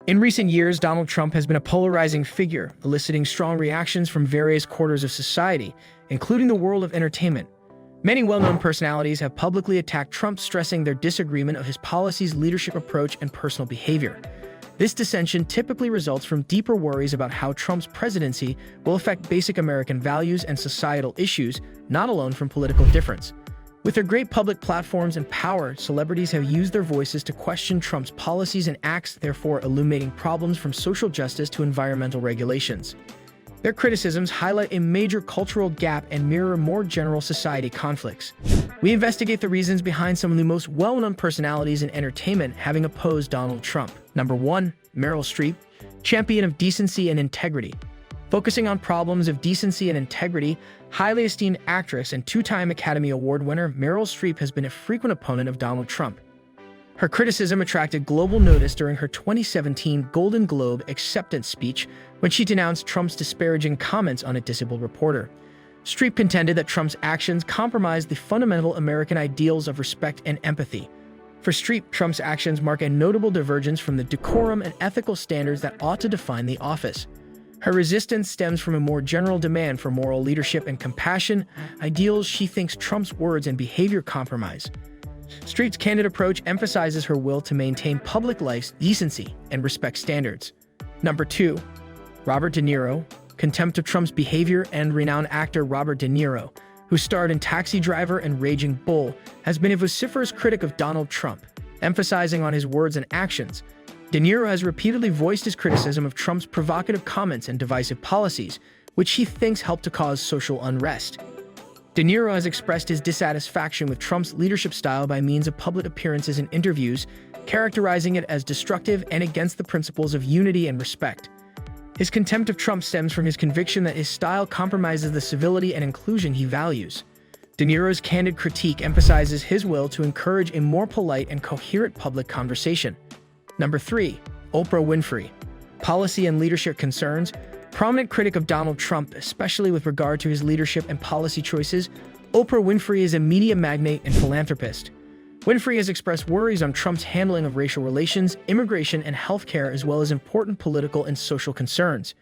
In recent years, Donald Trump has been a polarizing figure, eliciting strong reactions from various quarters of society, including the world of entertainment. Many well-known personalities have publicly attacked Trump, stressing their disagreement of his policies, leadership approach, and personal behavior. This dissension typically results from deeper worries about how Trump's presidency will affect basic American values and societal issues, not alone from political difference. With their great public platforms and power, celebrities have used their voices to question Trump's policies and acts, therefore illuminating problems from social justice to environmental regulations. Their criticisms highlight a major cultural gap and mirror more general society conflicts. We investigate the reasons behind some of the most well-known personalities in entertainment having opposed Donald Trump. Number 1. Meryl Streep, champion of decency and integrity. Focusing on problems of decency and integrity, highly esteemed actress and two-time Academy Award winner Meryl Streep has been a frequent opponent of Donald Trump. Her criticism attracted global notice during her 2017 Golden Globe acceptance speech when she denounced Trump's disparaging comments on a disabled reporter. Streep contended that Trump's actions compromised the fundamental American ideals of respect and empathy. For Streep, Trump's actions mark a notable divergence from the decorum and ethical standards that ought to define the office. Her resistance stems from a more general demand for moral leadership and compassion, ideals she thinks Trump's words and behavior compromise. Streep's candid approach emphasizes her will to maintain public life's decency and respect standards. Number 2. Robert De Niro, contempt of Trump's behavior. And renowned actor Robert De Niro, who starred in Taxi Driver and Raging Bull, has been a vociferous critic of Donald Trump, emphasizing on his words and actions. De Niro has repeatedly voiced his criticism of Trump's provocative comments and divisive policies, which he thinks helped to cause social unrest. De Niro has expressed his dissatisfaction with Trump's leadership style by means of public appearances and interviews, characterizing it as destructive and against the principles of unity and respect. His contempt of Trump stems from his conviction that his style compromises the civility and inclusion he values. De Niro's candid critique emphasizes his will to encourage a more polite and coherent public conversation. Number 3. Oprah Winfrey, policy and leadership concerns. Prominent critic of Donald Trump, especially with regard to his leadership and policy choices, Oprah Winfrey is a media magnate and philanthropist. Winfrey has expressed worries on Trump's handling of racial relations, immigration, and healthcare, as well as important political and social concerns.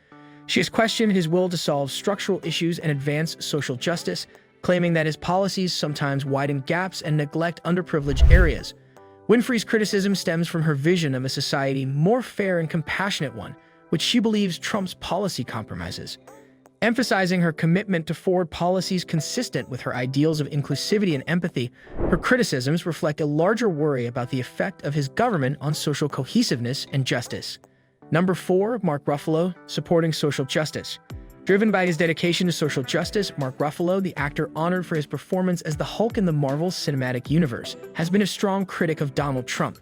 She has questioned his will to solve structural issues and advance social justice, claiming that his policies sometimes widen gaps and neglect underprivileged areas. Winfrey's criticism stems from her vision of a society more fair and compassionate one, which she believes Trump's policy compromises. Emphasizing her commitment to forward policies consistent with her ideals of inclusivity and empathy, her criticisms reflect a larger worry about the effect of his government on social cohesiveness and justice. Number 4. Mark Ruffalo, supporting social justice. Driven by his dedication to social justice, Mark Ruffalo, the actor honored for his performance as the Hulk in the Marvel Cinematic Universe, has been a strong critic of Donald Trump.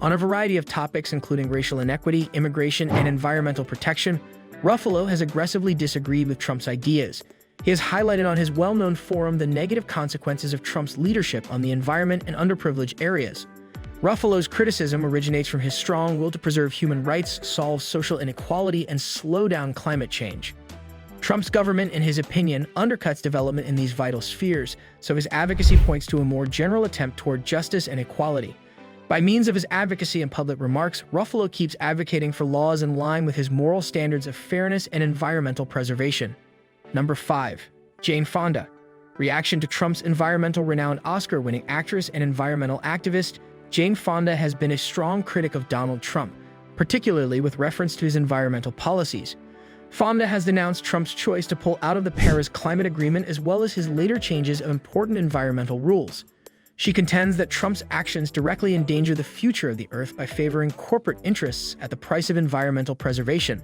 On a variety of topics including racial inequity, immigration, and environmental protection, Ruffalo has aggressively disagreed with Trump's ideas. He has highlighted on his well-known forum the negative consequences of Trump's leadership on the environment and underprivileged areas. Ruffalo's criticism originates from his strong will to preserve human rights, solve social inequality, and slow down climate change. Trump's government, in his opinion, undercuts development in these vital spheres, so his advocacy points to a more general attempt toward justice and equality. By means of his advocacy and public remarks, Ruffalo keeps advocating for laws in line with his moral standards of fairness and environmental preservation. Number 5. Jane Fonda, reaction to Trump's environmental. Renowned Oscar-winning actress and environmental activist, Jane Fonda has been a strong critic of Donald Trump, particularly with reference to his environmental policies. Fonda has denounced Trump's choice to pull out of the Paris Climate Agreement as well as his later changes of important environmental rules. She contends that Trump's actions directly endanger the future of the Earth by favoring corporate interests at the price of environmental preservation.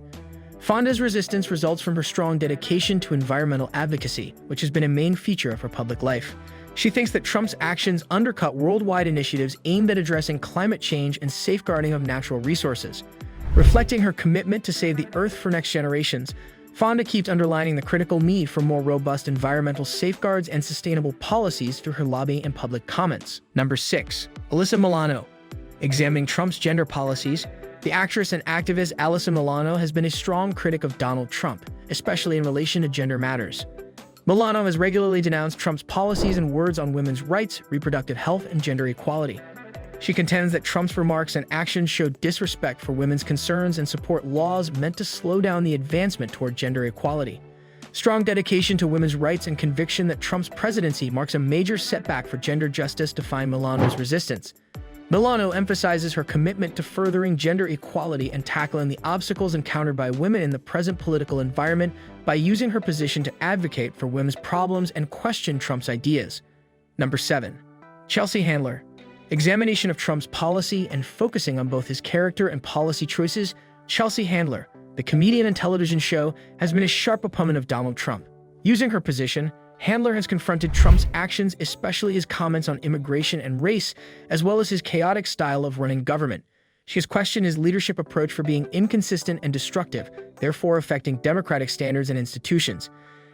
Fonda's resistance results from her strong dedication to environmental advocacy, which has been a main feature of her public life. She thinks that Trump's actions undercut worldwide initiatives aimed at addressing climate change and safeguarding of natural resources. Reflecting her commitment to save the Earth for next generations, Fonda keeps underlining the critical need for more robust environmental safeguards and sustainable policies through her lobbying and public comments. Number 6. Alyssa Milano, examining Trump's gender policies. The actress and activist Alyssa Milano has been a strong critic of Donald Trump, especially in relation to gender matters. Milano has regularly denounced Trump's policies and words on women's rights, reproductive health, and gender equality. She contends that Trump's remarks and actions show disrespect for women's concerns and support laws meant to slow down the advancement toward gender equality. Strong dedication to women's rights and conviction that Trump's presidency marks a major setback for gender justice define Milano's resistance. Milano emphasizes her commitment to furthering gender equality and tackling the obstacles encountered by women in the present political environment by using her position to advocate for women's problems and question Trump's ideas. Number 7. Chelsea Handler. Examination of Trump's policy and focusing on both his character and policy choices, Chelsea Handler, the comedian and television show, has been a sharp opponent of Donald Trump. Using her position, Handler has confronted Trump's actions, especially his comments on immigration and race, as well as his chaotic style of running government. She has questioned his leadership approach for being inconsistent and destructive, therefore affecting democratic standards and institutions.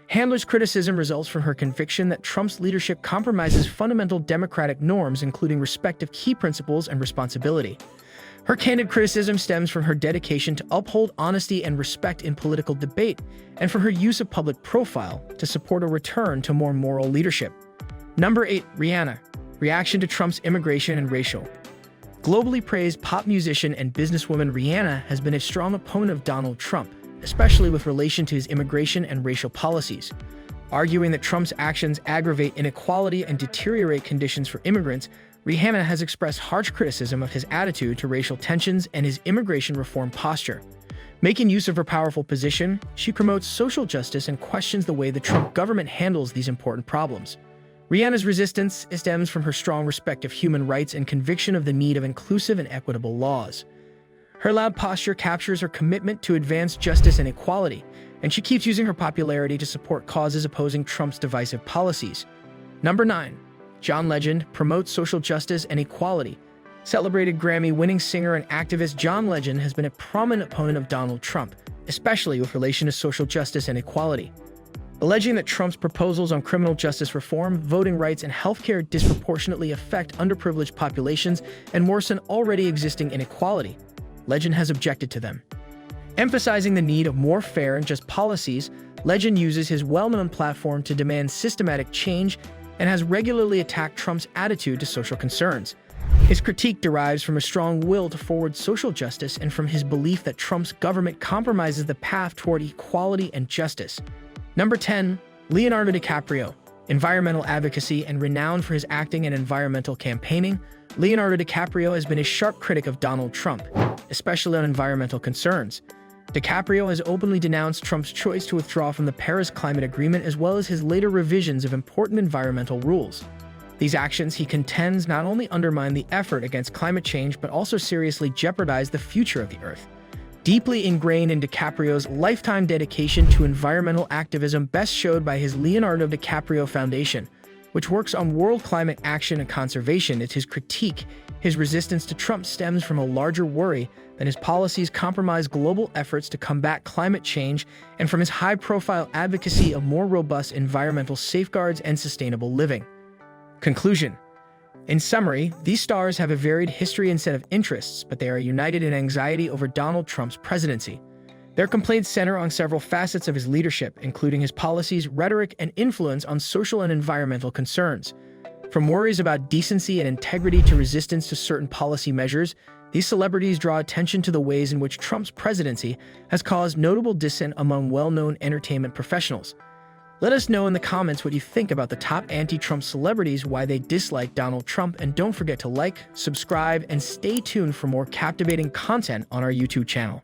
Handler's criticism results from her conviction that Trump's leadership compromises fundamental democratic norms, including respect of key principles and responsibility. Her candid criticism stems from her dedication to uphold honesty and respect in political debate, and from her use of public profile to support a return to more moral leadership. Number 8. Rihanna. Reaction to Trump's immigration and racial. Globally praised pop musician and businesswoman Rihanna has been a strong opponent of Donald Trump, especially with relation to his immigration and racial policies. Arguing that Trump's actions aggravate inequality and deteriorate conditions for immigrants, Rihanna has expressed harsh criticism of his attitude to racial tensions and his immigration reform posture. Making use of her powerful position, she promotes social justice and questions the way the Trump government handles these important problems. Rihanna's resistance stems from her strong respect of human rights and conviction of the need of inclusive and equitable laws. Her loud posture captures her commitment to advance justice and equality, and she keeps using her popularity to support causes opposing Trump's divisive policies. Number 9. John Legend promotes social justice and equality. Celebrated Grammy-winning singer and activist John Legend has been a prominent opponent of Donald Trump, especially with relation to social justice and equality. Alleging that Trump's proposals on criminal justice reform, voting rights, and healthcare disproportionately affect underprivileged populations and worsen already existing inequality, Legend has objected to them. Emphasizing the need of more fair and just policies, Legend uses his well-known platform to demand systematic change and has regularly attacked Trump's attitude to social concerns. His critique derives from a strong will to forward social justice and from his belief that Trump's government compromises the path toward equality and justice. Number 10. Leonardo DiCaprio. Environmental advocacy and renowned for his acting and environmental campaigning, Leonardo DiCaprio has been a sharp critic of Donald Trump, especially on environmental concerns. DiCaprio has openly denounced Trump's choice to withdraw from the Paris Climate Agreement as well as his later revisions of important environmental rules. These actions, he contends, not only undermine the effort against climate change but also seriously jeopardize the future of the Earth. Deeply ingrained in DiCaprio's lifetime dedication to environmental activism, best showed by his Leonardo DiCaprio Foundation, which works on world climate action and conservation, is his critique. His resistance to Trump stems from a larger worry that his policies compromise global efforts to combat climate change and from his high-profile advocacy of more robust environmental safeguards and sustainable living. Conclusion. In summary, these stars have a varied history and set of interests, but they are united in anxiety over Donald Trump's presidency. Their complaints center on several facets of his leadership, including his policies, rhetoric, and influence on social and environmental concerns. From worries about decency and integrity to resistance to certain policy measures, these celebrities draw attention to the ways in which Trump's presidency has caused notable dissent among well-known entertainment professionals. Let us know in the comments what you think about the top anti-Trump celebrities, why they dislike Donald Trump, and don't forget to like, subscribe, and stay tuned for more captivating content on our YouTube channel.